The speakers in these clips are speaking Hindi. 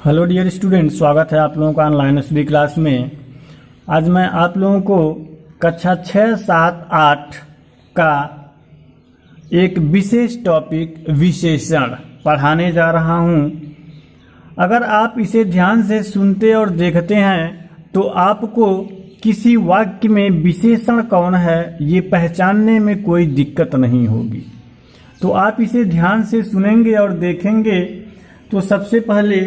हेलो डियर स्टूडेंट, स्वागत है आप लोगों का ऑनलाइन स्टडी क्लास में। आज मैं आप लोगों को कक्षा 6, 7, 8 का एक विशेष टॉपिक विशेषण पढ़ाने जा रहा हूं। अगर आप इसे ध्यान से सुनते और देखते हैं तो आपको किसी वाक्य में विशेषण कौन है ये पहचानने में कोई दिक्कत नहीं होगी। तो आप इसे ध्यान से सुनेंगे और देखेंगे तो सबसे पहले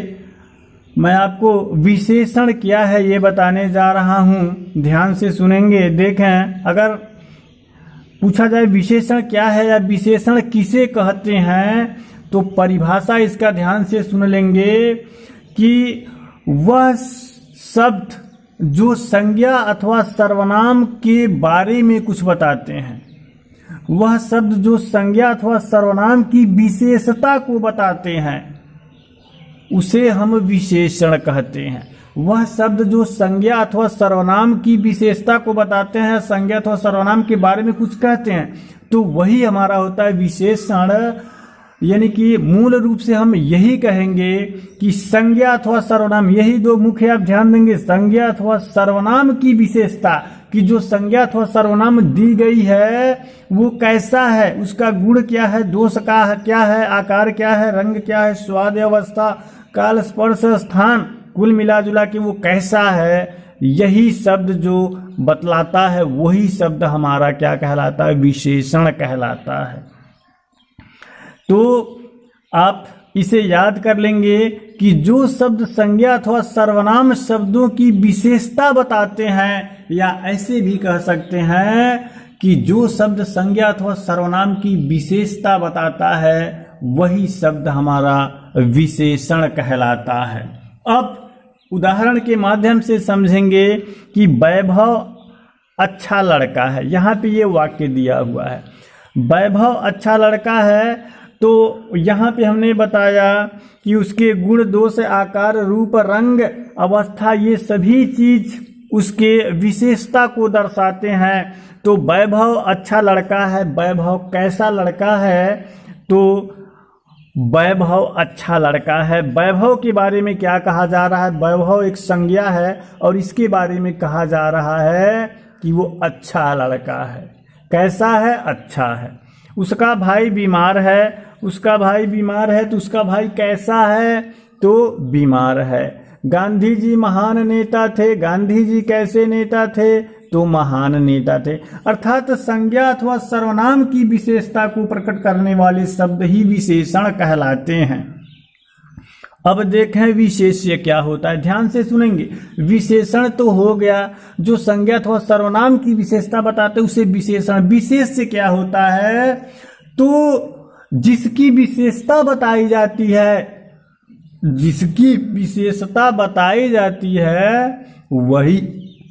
मैं आपको विशेषण क्या है ये बताने जा रहा हूं। ध्यान से सुनेंगे। देखें, अगर पूछा जाए विशेषण क्या है या विशेषण किसे कहते हैं तो परिभाषा इसका ध्यान से सुन लेंगे कि वह शब्द जो संज्ञा अथवा सर्वनाम के बारे में कुछ बताते हैं, वह शब्द जो संज्ञा अथवा सर्वनाम की विशेषता को बताते हैं उसे हम विशेषण कहते हैं। वह शब्द जो संज्ञा अथवा सर्वनाम की विशेषता को बताते हैं, संज्ञा अथवा सर्वनाम के बारे में कुछ कहते हैं, तो वही हमारा होता है विशेषण। यानी कि मूल रूप से हम यही कहेंगे कि संज्ञा अथवा सर्वनाम, यही दो मुख्य आप ध्यान देंगे। संज्ञा अथवा सर्वनाम की विशेषता कि जो संज्ञा अथवा सर्वनाम दी गई है वो कैसा है, उसका गुण क्या है, दोष का क्या है, आकार क्या है, रंग क्या है, स्वाद, अवस्था, काल, स्पर्श, स्थान, कुल मिला जुला के वो कैसा है, यही शब्द जो बतलाता है वही शब्द हमारा क्या कहलाता है, विशेषण कहलाता है। तो आप इसे याद कर लेंगे कि जो शब्द संज्ञा अथवा सर्वनाम शब्दों की विशेषता बताते हैं, या ऐसे भी कह सकते हैं कि जो शब्द संज्ञा अथवा सर्वनाम की विशेषता बताता है वही शब्द हमारा विशेषण कहलाता है। अब उदाहरण के माध्यम से समझेंगे कि वैभव अच्छा लड़का है। यहाँ पे ये वाक्य दिया हुआ है, वैभव अच्छा लड़का है। तो यहाँ पे हमने बताया कि उसके गुण, दोष, आकार, रूप, रंग, अवस्था, ये सभी चीज उसके विशेषता को दर्शाते हैं। तो वैभव अच्छा लड़का है। वैभव कैसा लड़का है? तो वैभव अच्छा लड़का है। वैभव के बारे में क्या कहा जा रहा है? वैभव एक संज्ञा है और इसके बारे में कहा जा रहा है कि वो अच्छा लड़का है। कैसा है? अच्छा है। उसका भाई बीमार है। उसका भाई बीमार है तो उसका भाई कैसा है? तो बीमार है। गांधी जी महान नेता थे। गांधी जी कैसे नेता थे? तो महान नेता थे। अर्थात संज्ञा अथवा सर्वनाम की विशेषता को प्रकट करने वाले शब्द ही विशेषण कहलाते हैं। अब देखें विशेष्य क्या होता है। ध्यान से सुनेंगे। विशेषण तो हो गया, जो संज्ञा अथवा सर्वनाम की विशेषता बताते उसे विशेषण। विशेष्य क्या होता है? तो जिसकी विशेषता बताई जाती है, जिसकी विशेषता बताई जाती है वही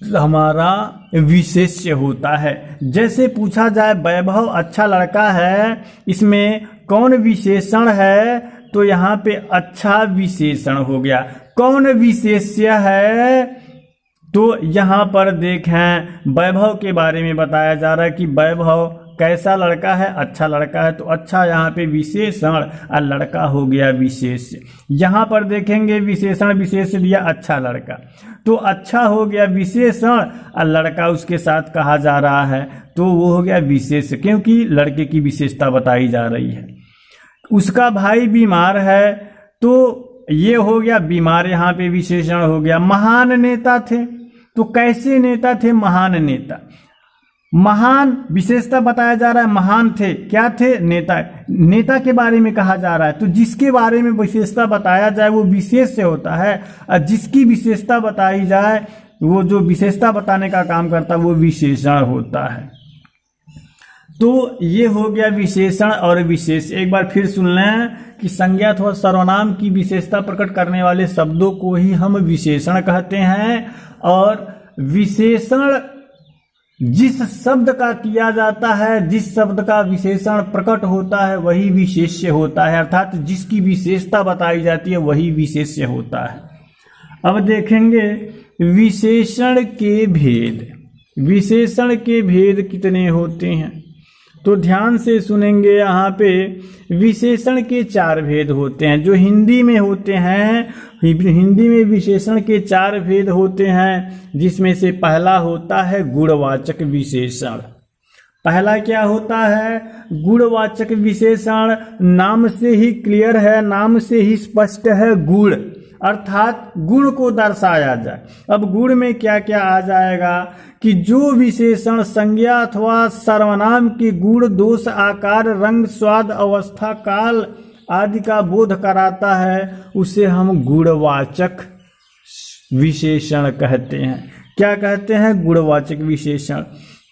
हमारा विशेष्य होता है। जैसे पूछा जाए वैभव अच्छा लड़का है, इसमें कौन विशेषण है? तो यहाँ पे अच्छा विशेषण हो गया। कौन विशेष्य है? तो यहाँ पर देखें वैभव के बारे में बताया जा रहा है कि वैभव कैसा लड़का है? अच्छा लड़का है। तो अच्छा यहाँ पे विशेषण और लड़का हो गया विशेष्य। यहाँ पर देखेंगे विशेषण विशेष दिया अच्छा लड़का, तो अच्छा हो गया विशेषण और लड़का उसके साथ कहा जा रहा है तो वो हो गया विशेष, क्योंकि लड़के की विशेषता बताई जा रही है। उसका भाई बीमार है तो ये हो गया बीमार, यहाँ पे विशेषण हो गया। महान नेता थे, तो कैसे नेता थे? महान नेता। महान विशेषता बताया जा रहा है, महान थे। क्या थे? नेता। नेता के बारे में कहा जा रहा है तो जिसके बारे में विशेषता बताया जाए वो विशेष्य होता है, और जिसकी विशेषता बताई जाए वो जो विशेषता बताने का काम करता है वो विशेषण होता है। तो ये हो गया विशेषण और विशेष। एक बार फिर सुन लें कि संज्ञा अथवा सर्वनाम की विशेषता प्रकट करने वाले शब्दों को ही हम विशेषण कहते हैं, और विशेषण जिस शब्द का किया जाता है, जिस शब्द का विशेषण प्रकट होता है वही विशेष्य होता है। अर्थात जिसकी विशेषता बताई जाती है वही विशेष्य होता है। अब देखेंगे विशेषण के भेद। विशेषण के भेद कितने होते हैं? तो ध्यान से सुनेंगे। यहाँ पे विशेषण के 4 भेद होते हैं जो हिंदी में होते हैं। हिंदी में विशेषण के 4 भेद होते हैं, जिसमें से पहला होता है गुणवाचक विशेषण। पहला क्या होता है? गुणवाचक विशेषण। नाम से ही क्लियर है, नाम से ही स्पष्ट है, गुण, अर्थात गुण को दर्शाया जाए। अब गुण में क्या क्या आ जाएगा कि जो विशेषण संज्ञा अथवा सर्वनाम के गुण, दोष, आकार, रंग, स्वाद, अवस्था, काल आदि का बोध कराता है, उसे हम गुणवाचक विशेषण कहते हैं। क्या कहते हैं? गुणवाचक विशेषण।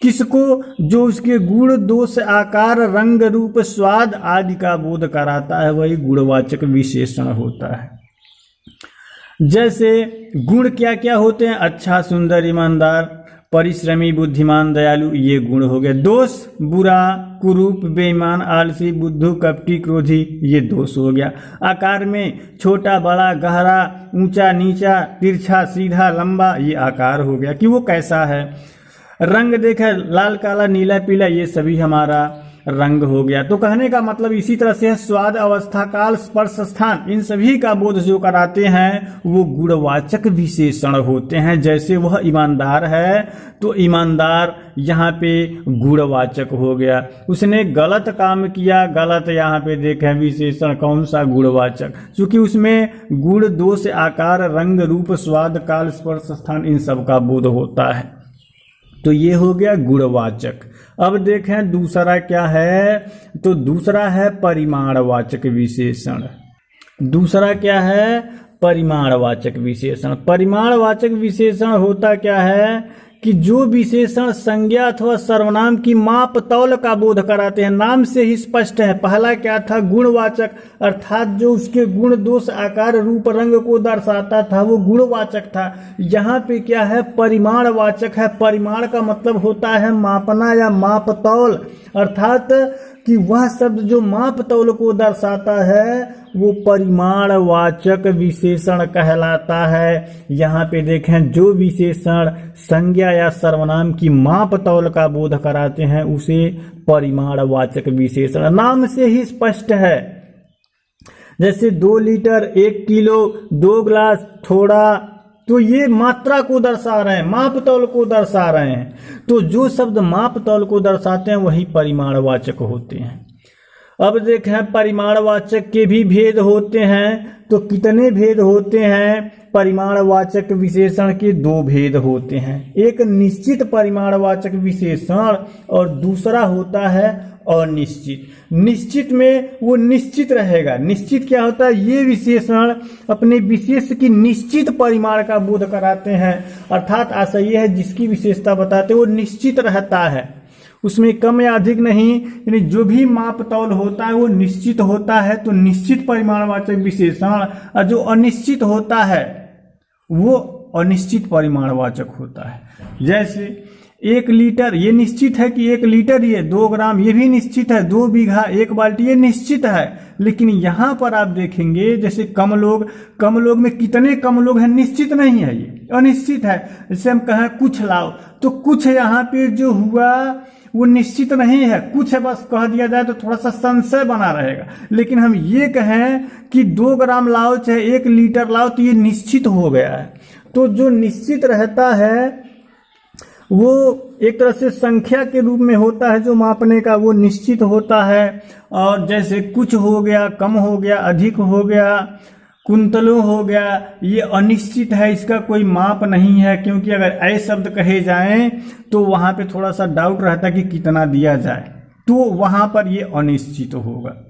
किसको? जो उसके गुण, दोष, आकार, रंग, रूप, स्वाद आदि का बोध कराता है, वही गुणवाचक विशेषण होता है। जैसे गुण क्या क्या होते हैं? अच्छा, सुंदर, ईमानदार, परिश्रमी, बुद्धिमान, दयालु, ये गुण हो गए। दोष, बुरा, कुरूप, बेईमान, आलसी, बुद्धू, कपटी, क्रोधी, ये दोष हो गया। आकार में छोटा, बड़ा, गहरा, ऊंचा, नीचा, तिरछा, सीधा, लंबा, ये आकार हो गया कि वो कैसा है। रंग देखा, लाल, काला, नीला, पीला, ये सभी हमारा रंग हो गया। तो कहने का मतलब इसी तरह से स्वाद, अवस्था, काल, स्पर्श, स्थान, इन सभी का बोध जो कराते हैं वो गुणवाचक विशेषण होते हैं। जैसे वह ईमानदार है तो ईमानदार यहाँ पे गुणवाचक हो गया। उसने गलत काम किया, गलत यहाँ पे देखें विशेषण कौन सा? गुणवाचक, क्योंकि उसमें गुण, दोष, आकार, रंग, रूप, स्वाद, काल, स्पर्श, स्थान, इन सब का बोध होता है। तो ये हो गया गुणवाचक। अब देखें दूसरा क्या है, तो दूसरा है परिमाणवाचक विशेषण। दूसरा क्या है? परिमाणवाचक विशेषण। परिमाणवाचक विशेषण होता क्या है कि जो विशेषण संज्ञा अथवा सर्वनाम की माप तौल का बोध कराते हैं। नाम से ही स्पष्ट है। पहला क्या था? गुणवाचक, अर्थात जो उसके गुण, दोष, आकार, रूप, रंग को दर्शाता था वो गुणवाचक था। यहाँ पे क्या है? परिमाणवाचक है। परिमाण का मतलब होता है मापना या माप तौल, अर्थात कि वह शब्द जो माप तौल को दर्शाता है वो परिमाणवाचक विशेषण कहलाता है। यहाँ पे देखें जो विशेषण संज्ञा या सर्वनाम की माप तौल का बोध कराते हैं उसे परिमाणवाचक विशेषण। नाम से ही स्पष्ट है। जैसे 2 लीटर, 1 किलो, 2 ग्लास, थोड़ा, तो ये मात्रा को दर्शा रहे हैं, माप तौल को दर्शा रहे हैं। तो जो शब्द माप तौल को दर्शाते हैं वही परिमाणवाचक होते हैं। अब देखें परिमाणवाचक के भी भेद होते हैं। तो कितने भेद होते हैं? परिमाणवाचक विशेषण के 2 भेद होते हैं। एक निश्चित परिमाणवाचक विशेषण और दूसरा होता है अनिश्चित। निश्चित में वो निश्चित रहेगा। निश्चित क्या होता है? ये विशेषण अपने विशेष की निश्चित परिमाण का बोध कराते हैं, अर्थात आशय है जिसकी विशेषता बताते हैं वो निश्चित रहता है, उसमें कम या अधिक नहीं, यानी जो भी माप तौल होता है वो निश्चित होता है। तो निश्चित परिमाणवाचक विशेषण, और जो अनिश्चित होता है वो अनिश्चित परिमाणवाचक होता है। जैसे 1 लीटर, ये निश्चित है कि 1 लीटर, ये 2 ग्राम, ये भी निश्चित है। 2 बीघा, 1 बाल्टी, ये निश्चित है। लेकिन यहाँ पर आप देखेंगे जैसे कम लोग में कितने कम लोग हैं निश्चित नहीं है, ये अनिश्चित है। जैसे हम कहें कुछ लाओ, तो कुछ यहाँ पे जो हुआ वो निश्चित नहीं है। कुछ है बस कह दिया जाए तो थोड़ा सा संशय बना रहेगा। लेकिन हम ये कहें कि 2 ग्राम लाओ चाहे 1 लीटर लाओ तो ये निश्चित हो गया है। तो जो निश्चित रहता है वो एक तरह से संख्या के रूप में होता है, जो मापने का वो निश्चित होता है। और जैसे कुछ हो गया, कम हो गया, अधिक हो गया, कुंतलों हो गया, ये अनिश्चित है, इसका कोई माप नहीं है। क्योंकि अगर ऐ शब्द कहे जाएं तो वहां पे थोड़ा सा डाउट रहता है कि कितना दिया जाए, तो वहां पर ये अनिश्चित होगा।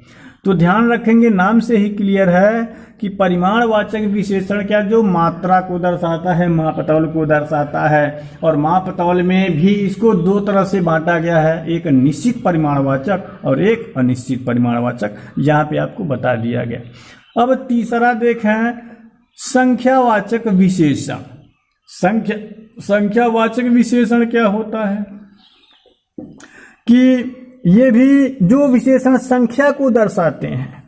तो ध्यान रखेंगे, नाम से ही क्लियर है कि परिमाणवाचक विशेषण क्या, जो मात्रा को दर्शाता है, मापतौल को दर्शाता है। और मापतौल में भी इसको 2 तरह से बांटा गया है, एक निश्चित परिमाणवाचक और एक अनिश्चित परिमाणवाचक, यहाँ पे आपको बता दिया गया। अब तीसरा देखें संख्यावाचक विशेषण। संख्यावाचक विशेषण क्या होता है कि ये भी जो विशेषण संख्या को दर्शाते हैं,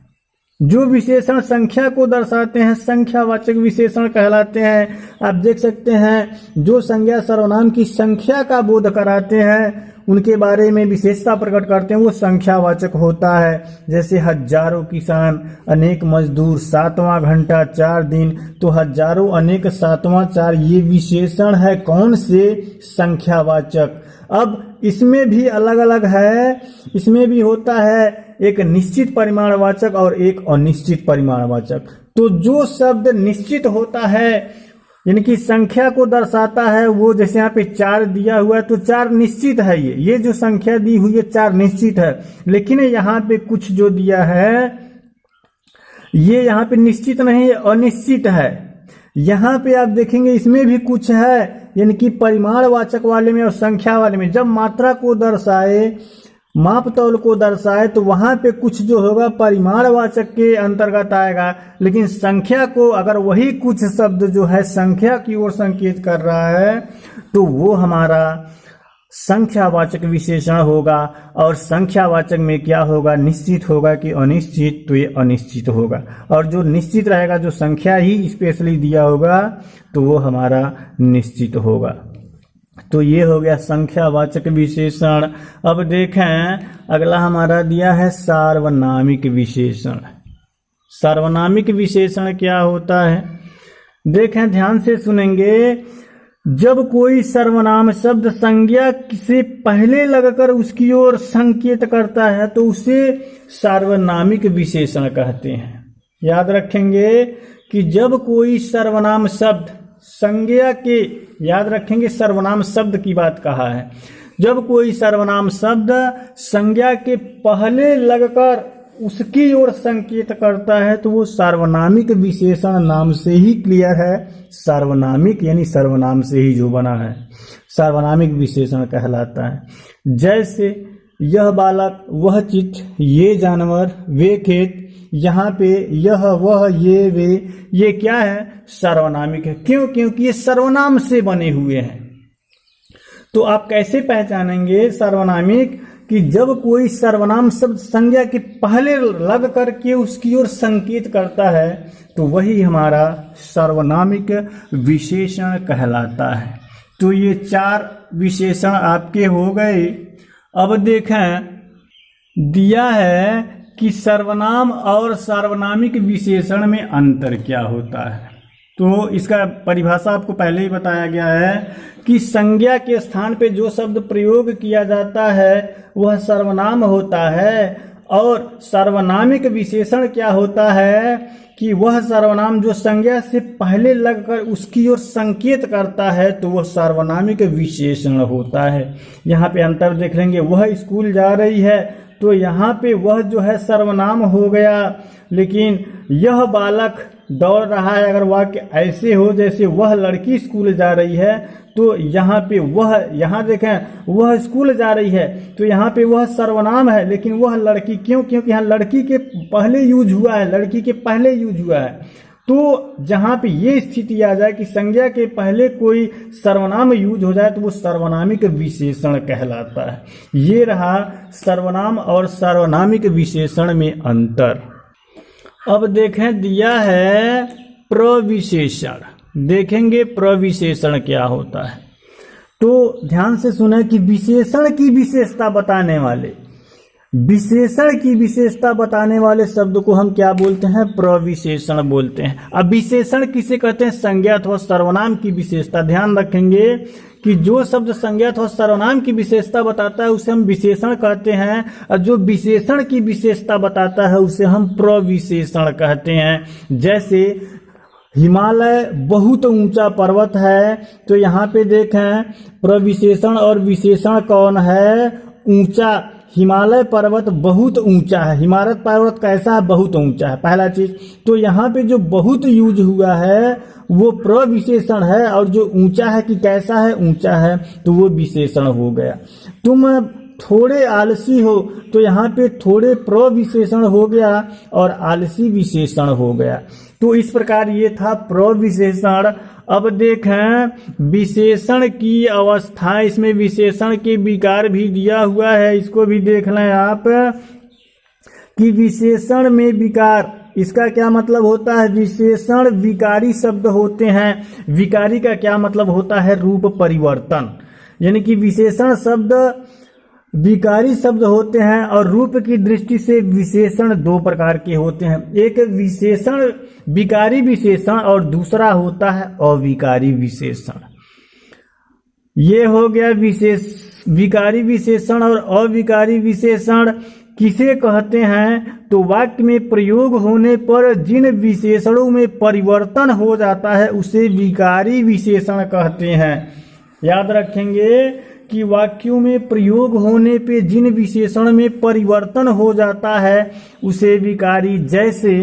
जो विशेषण संख्या को दर्शाते हैं संख्यावाचक विशेषण कहलाते हैं। आप देख सकते हैं जो संज्ञा सर्वनाम की संख्या का बोध कराते हैं, उनके बारे में विशेषता प्रकट करते हैं, वो संख्यावाचक होता है। जैसे हजारों किसान, अनेक मजदूर, 7वां घंटा, 4 दिन। तो हजारों, अनेक, 7वां, 4 ये विशेषण है कौन से? संख्यावाचक। अब इसमें भी अलग अलग है, इसमें भी होता है एक निश्चित परिमाणवाचक और एक अनिश्चित परिमाणवाचक। तो जो शब्द निश्चित होता है यानी कि संख्या को दर्शाता है, वो जैसे यहाँ पे 4 दिया हुआ है तो 4 निश्चित है। ये जो संख्या दी हुई है 4 निश्चित है। लेकिन यहाँ पे कुछ जो दिया है ये यहाँ पे निश्चित नहीं है, अनिश्चित है। यहाँ पे आप देखेंगे इसमें भी कुछ है, यानी कि परिमाणवाचक वाले में और संख्या वाले में जब मात्रा को दर्शाए, माप तौल को दर्शाए, तो वहां पे कुछ जो होगा परिमाणवाचक के अंतर्गत आएगा। लेकिन संख्या को अगर वही कुछ शब्द जो है संख्या की ओर संकेत कर रहा है तो वो हमारा संख्यावाचक विशेषण होगा। और संख्यावाचक में क्या होगा? निश्चित होगा कि अनिश्चित? तो ये अनिश्चित होगा। और जो निश्चित रहेगा, जो संख्या ही स्पेशली दिया होगा, तो वो हमारा निश्चित होगा। तो ये हो गया संख्यावाचक विशेषण। अब देखें अगला हमारा दिया है सार्वनामिक विशेषण। सार्वनामिक विशेषण क्या होता है? देखें, ध्यान से सुनेंगे। जब कोई सर्वनाम शब्द संज्ञा से पहले लगकर उसकी ओर संकेत करता है तो उसे सार्वनामिक विशेषण कहते हैं। याद रखेंगे कि जब कोई सर्वनाम शब्द संज्ञा के, याद रखेंगे सर्वनाम शब्द की बात कहा है, जब कोई सर्वनाम शब्द संज्ञा के पहले लगकर उसकी ओर संकेत करता है तो वो सार्वनामिक विशेषण, नाम से ही क्लियर है, सार्वनामिक यानी सर्वनाम से ही जो बना है सार्वनामिक विशेषण कहलाता है। जैसे यह बालक, वह चित्र, ये जानवर, वे खेत, यहाँ पे यह, वह, ये, वे, ये क्या है? सार्वनामिक है। क्यों? क्योंकि ये सर्वनाम से बने हुए हैं। तो आप कैसे पहचानेंगे सार्वनामिक? कि जब कोई सर्वनाम शब्द संज्ञा के पहले लग करके उसकी ओर संकेत करता है तो वही हमारा सार्वनामिक विशेषण कहलाता है। तो ये 4 विशेषण आपके हो गए। अब देखें, दिया है कि सर्वनाम और सार्वनामिक विशेषण में अंतर क्या होता है। तो इसका परिभाषा आपको पहले ही बताया गया है कि संज्ञा के स्थान पे जो शब्द प्रयोग किया जाता है वह सर्वनाम होता है, और सार्वनामिक विशेषण क्या होता है कि वह सर्वनाम जो संज्ञा से पहले लगकर उसकी ओर संकेत करता है तो वह सार्वनामिक विशेषण होता है। यहाँ पे अंतर देख लेंगे। वह स्कूल जा रही है तो यहाँ पे वह जो है सर्वनाम हो गया, लेकिन यह बालक दौड़ रहा है, अगर वाक्य ऐसे हो जैसे वह लड़की स्कूल जा रही है तो यहाँ पे वह, यहाँ देखें वह स्कूल जा रही है तो यहाँ पे वह सर्वनाम है, लेकिन वह लड़की, क्यों? क्योंकि यहाँ लड़की के पहले यूज हुआ है, लड़की के पहले यूज हुआ है। तो जहाँ पे ये स्थिति आ जाए कि संज्ञा के पहले कोई सर्वनाम यूज हो जाए तो वो सार्वनामिक विशेषण कहलाता है। ये रहा सर्वनाम और सार्वनामिक विशेषण में अंतर। अब देखें, दिया है प्रविशेषण। देखेंगे प्रविशेषण क्या होता है। तो ध्यान से सुने कि विशेषण की विशेषता बताने वाले, विशेषण की विशेषता बताने वाले शब्द को हम क्या बोलते हैं? प्रविशेषण बोलते हैं। अब विशेषण किसे कहते हैं? संज्ञा अथवा सर्वनाम की विशेषता। ध्यान रखेंगे कि जो शब्द संज्ञा अथवा सर्वनाम की विशेषता बताता है उसे हम विशेषण कहते हैं, और जो विशेषण की विशेषता बताता है उसे हम प्रविशेषण कहते हैं। जैसे हिमालय बहुत ऊंचा पर्वत है, तो यहाँ पे देखें प्रविशेषण और विशेषण कौन है? ऊंचा। हिमालय पर्वत बहुत ऊंचा है। हिमालय पर्वत कैसा है? बहुत ऊंचा है, पहला चीज। तो यहाँ पे जो बहुत यूज हुआ है वो प्रविशेषण है, और जो ऊंचा है कि कैसा है? ऊंचा है, तो वो विशेषण हो गया। तुम थोड़े आलसी हो तो यहाँ पे थोड़े प्रविशेषण हो गया और आलसी विशेषण हो गया। तो इस प्रकार ये था प्रविशेषण। अब देखें विशेषण की अवस्था, इसमें विशेषण के विकार भी दिया हुआ है, इसको भी देख लें आप कि विशेषण में विकार इसका क्या मतलब होता है? विशेषण विकारी शब्द होते हैं। विकारी का क्या मतलब होता है? रूप परिवर्तन। यानी कि विशेषण शब्द विकारी शब्द होते हैं और रूप की दृष्टि से विशेषण दो प्रकार के होते हैं। एक विशेषण विकारी विशेषण और दूसरा होता है अविकारी विशेषण। ये हो गया विकारी विशेषण और अविकारी विशेषण किसे कहते हैं? तो वाक्य में प्रयोग होने पर जिन विशेषणों में परिवर्तन हो जाता है उसे विकारी विशेषण कहते हैं। याद रखेंगे कि वाक्यों में प्रयोग होने पे जिन विशेषण में परिवर्तन हो जाता है उसे विकारी। जैसे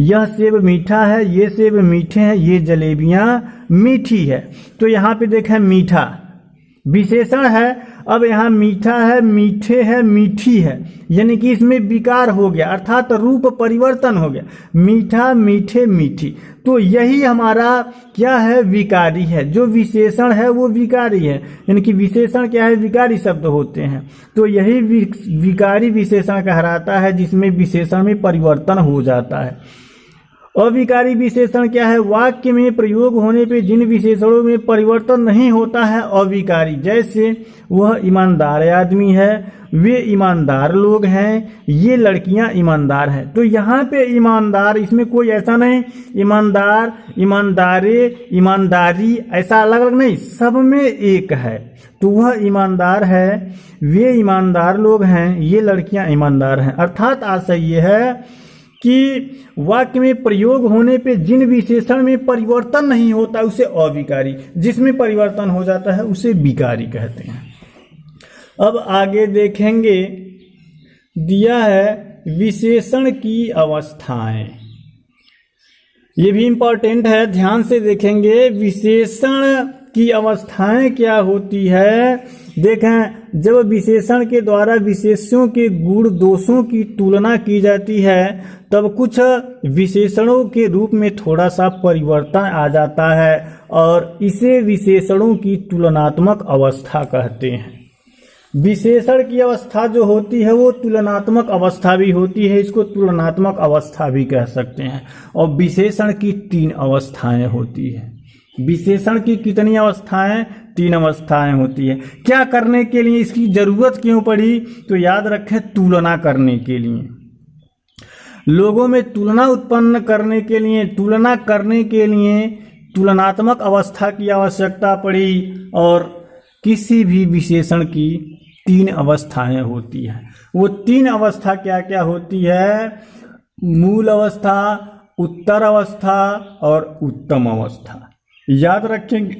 यह सेब मीठा है, ये सेब मीठे हैं, ये जलेबियां मीठी है। तो यहाँ पे देखें मीठा विशेषण है, अब यहाँ मीठा है, मीठे है, मीठी है, यानी कि इसमें विकार हो गया अर्थात रूप परिवर्तन हो गया। मीठा, मीठे, मीठी। तो यही हमारा क्या है? विकारी है। जो विशेषण है वो विकारी है, यानी कि विशेषण क्या है? विकारी शब्द होते हैं। तो यही विकारी विशेषण कहलाता है जिसमें विशेषण में परिवर्तन हो जाता है। अविकारी विशेषण क्या है? वाक्य में प्रयोग होने पे जिन विशेषणों में परिवर्तन नहीं होता है अविकारी। जैसे वह ईमानदार आदमी है, वे ईमानदार लोग हैं, ये लड़कियां ईमानदार हैं। तो यहाँ पे ईमानदार, इसमें कोई ऐसा नहीं ईमानदार, ईमानदारे, ईमानदारी ऐसा अलग अलग नहीं, सब में एक है। तो वह ईमानदार है, वे ईमानदार लोग हैं, ये लड़कियां ईमानदार हैं। अर्थात आशय ये है कि वाक्य में प्रयोग होने पे जिन विशेषण में परिवर्तन नहीं होता उसे अविकारी, जिसमें परिवर्तन हो जाता है उसे विकारी कहते हैं। अब आगे देखेंगे, दिया है विशेषण की अवस्थाएं। ये भी इंपॉर्टेंट है, ध्यान से देखेंगे। विशेषण की अवस्थाएं क्या होती है? देखें, जब विशेषण के द्वारा विशेष्यों के गुण दोषों की तुलना की जाती है तब कुछ विशेषणों के रूप में थोड़ा सा परिवर्तन आ जाता है और इसे विशेषणों की तुलनात्मक अवस्था कहते हैं। विशेषण की अवस्था जो होती है वो तुलनात्मक अवस्था भी होती है, इसको तुलनात्मक अवस्था भी कह सकते हैं। और विशेषण की 3 अवस्थाएं होती है। विशेषण की कितनी अवस्थाएं? 3 अवस्थाएं होती है। क्या करने के लिए इसकी जरूरत क्यों पड़ी? तो याद रखें, तुलना करने के लिए, लोगों में तुलना उत्पन्न करने के लिए, तुलना करने के लिए तुलनात्मक अवस्था की आवश्यकता पड़ी। और किसी भी विशेषण की 3 अवस्थाएं होती हैं। वो 3 अवस्था क्या क्या होती है? मूल अवस्था, उत्तर अवस्था और उत्तम अवस्था। याद रखेंगे,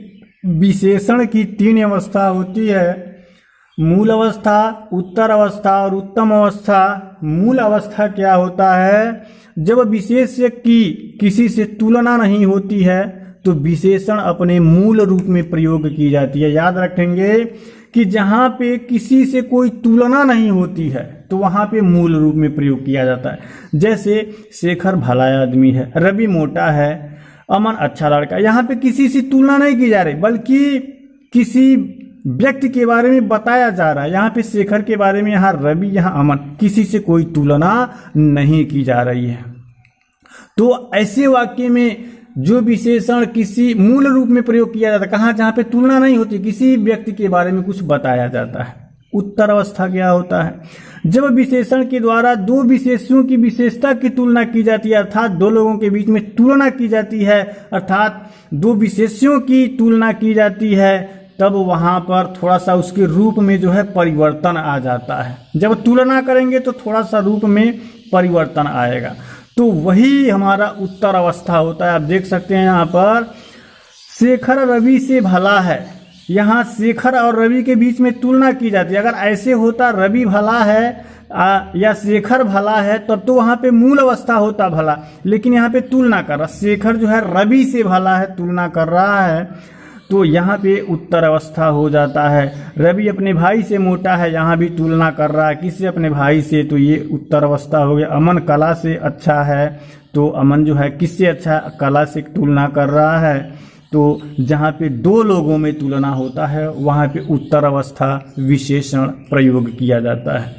विशेषण की 3 अवस्था होती है, मूल अवस्था, उत्तर अवस्था और उत्तम अवस्था। मूल अवस्था क्या होता है? जब विशेष्य की किसी से तुलना नहीं होती है तो विशेषण अपने मूल रूप में प्रयोग की जाती है। याद रखेंगे कि जहां पे किसी से कोई तुलना नहीं होती है तो वहां पे मूल रूप में प्रयोग किया जाता है। जैसे शेखर भला आदमी है, रवि मोटा है, अमन अच्छा लड़का। यहाँ पे किसी से तुलना नहीं की जा रही बल्कि किसी व्यक्ति के बारे में बताया जा रहा है। यहाँ पे शेखर के बारे में, यहाँ रवि, यहाँ अमन, किसी से कोई तुलना नहीं की जा रही है। तो ऐसे वाक्य में जो विशेषण किसी मूल रूप में प्रयोग किया जाता है, कहाँ? जहाँ पे तुलना नहीं होती, किसी व्यक्ति के बारे में कुछ बताया जाता है। उत्तर अवस्था क्या होता है? जब विशेषण के द्वारा 2 विशेष्यों की विशेषता की तुलना की जाती है, अर्थात 2 लोगों के बीच में तुलना की जाती है, अर्थात 2 विशेष्यों की तुलना की जाती है, तब वहां पर थोड़ा सा उसके रूप में जो है परिवर्तन आ जाता है। जब तुलना करेंगे तो थोड़ा सा रूप में परिवर्तन आएगा। तो वही हमारा उत्तर अवस्था होता है। आप देख सकते हैं यहाँ पर शेखर रवि से भला है, यहाँ शेखर और रवि के बीच में तुलना की जाती है। अगर ऐसे होता रवि भला है या शेखर भला है तब तो वहाँ पे मूल अवस्था होता भला, लेकिन यहाँ पे तुलना कर रहा, शेखर जो है रवि से भला है, तुलना कर रहा है, तो यहाँ पे उत्तर अवस्था हो जाता है। रवि अपने भाई से मोटा है, यहाँ भी तुलना कर रहा है किससे? अपने भाई से, तो ये उत्तर अवस्था हो गया। अमन कला से अच्छा है, तो अमन जो है किससे अच्छा? कला से तुलना कर रहा है। तो जहाँ पे 2 लोगों में तुलना होता है वहाँ पे उत्तर अवस्था विशेषण प्रयोग किया जाता है।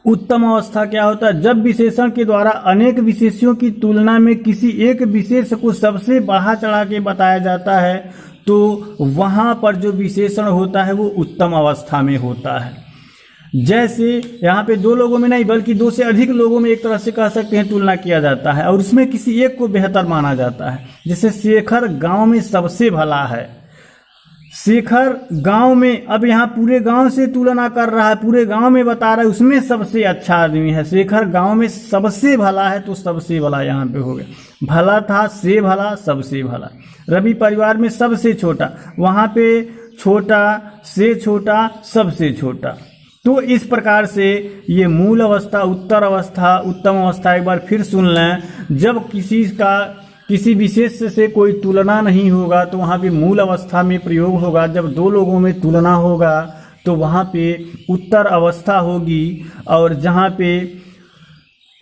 उत्तम अवस्था क्या होता है? जब विशेषण के द्वारा अनेक विशेषों की तुलना में किसी एक विशेष को सबसे बढ़ा चढ़ा के बताया जाता है तो वहां पर जो विशेषण होता है वो उत्तम अवस्था में होता है। जैसे यहाँ पे दो लोगों में नहीं बल्कि दो से अधिक लोगों में एक तरह से कह सकते हैं तुलना किया जाता है और उसमें किसी एक को बेहतर माना जाता है। जैसे शेखर गांव में सबसे भला है। शेखर गांव में, अब यहाँ पूरे गांव से तुलना कर रहा है, पूरे गांव में बता रहा है उसमें सबसे अच्छा आदमी है। शेखर गांव में सबसे भला है तो सबसे भला यहाँ पे हो गया। भला था, से भला, सबसे भला। रवि परिवार में सबसे छोटा, वहां पे छोटा, से छोटा, सबसे छोटा। तो इस प्रकार से ये मूल अवस्था, उत्तर अवस्था, उत्तम अवस्था एक बार फिर सुन लें। जब किसी विशेष से कोई तुलना नहीं होगा तो वहाँ पे मूल अवस्था में प्रयोग होगा। जब दो लोगों में तुलना होगा तो वहाँ पे उत्तर अवस्था होगी और जहाँ पे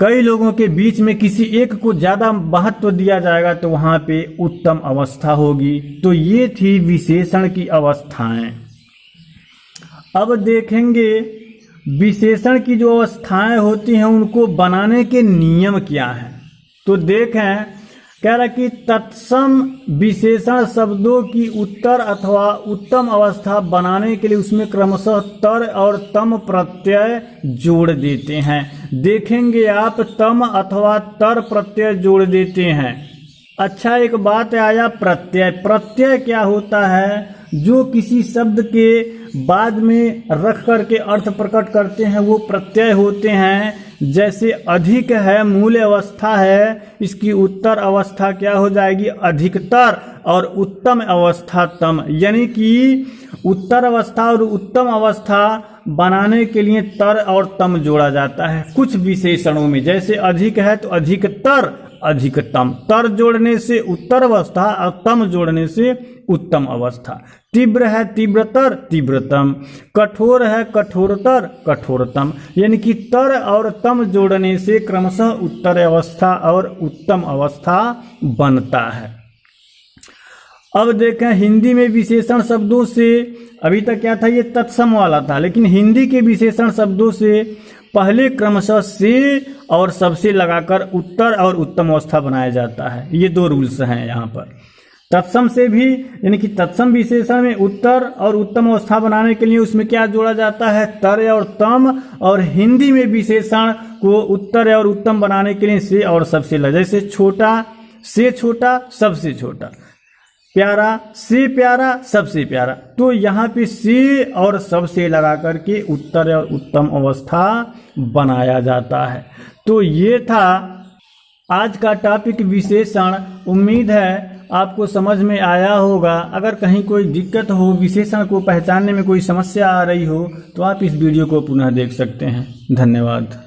कई लोगों के बीच में किसी एक को ज़्यादा महत्व दिया जाएगा तो वहाँ पे उत्तम अवस्था होगी। तो ये थी विशेषण की अवस्थाएं। अब देखेंगे विशेषण की जो अवस्थाएं होती हैं उनको बनाने के नियम क्या हैं। तो देखें, कह रहा कि तत्सम विशेषण शब्दों की उत्तर अथवा उत्तम अवस्था बनाने के लिए उसमें क्रमशः तर और तम प्रत्यय जोड़ देते हैं। देखेंगे आप तम अथवा तर प्रत्यय जोड़ देते हैं। अच्छा, एक बात आया प्रत्यय। प्रत्यय क्या होता है? जो किसी शब्द के बाद में रख करके अर्थ प्रकट करते हैं वो प्रत्यय होते हैं। जैसे अधिक है, मूल अवस्था है, इसकी उत्तर अवस्था क्या हो जाएगी? अधिकतर। और उत्तम अवस्था तम, यानी कि उत्तर अवस्था और उत्तम अवस्था बनाने के लिए तर और तम जोड़ा जाता है कुछ विशेषणों में। जैसे अधिक है तो अधिकतर, अधिकतम। तर जोड़ने से उत्तर अवस्था और तम जोड़ने से उत्तम अवस्था। तीव्र है तीव्रतर, तीव्रतम। कठोर है कठोरतर, कठोरतम। यानी कि तर और तम जोड़ने से क्रमशः उत्तर अवस्था और उत्तम अवस्था बनता है। अब देखें हिंदी में विशेषण शब्दों से, अभी तक क्या था? ये तत्सम वाला था, लेकिन हिंदी के विशेषण शब्दों से पहले क्रमशः से और सबसे लगाकर उत्तर और उत्तम अवस्था बनाया जाता है। ये दो रूल्स हैं यहाँ पर। तत्सम से भी, यानी कि तत्सम विशेषण में उत्तर और उत्तम अवस्था बनाने के लिए उसमें क्या जोड़ा जाता है? तर और तम। और हिंदी में विशेषण को उत्तर और उत्तम बनाने के लिए से और सबसे लगा। जैसे छोटा, से छोटा, सबसे छोटा। प्यारा, से प्यारा, सबसे प्यारा। तो यहाँ पे से और सबसे लगा करके उत्तर और उत्तम अवस्था बनाया जाता है। तो ये था आज का टॉपिक विशेषण। उम्मीद है आपको समझ में आया होगा। अगर कहीं कोई दिक्कत हो, विशेषण को पहचानने में कोई समस्या आ रही हो तो आप इस वीडियो को पुनः देख सकते हैं। धन्यवाद।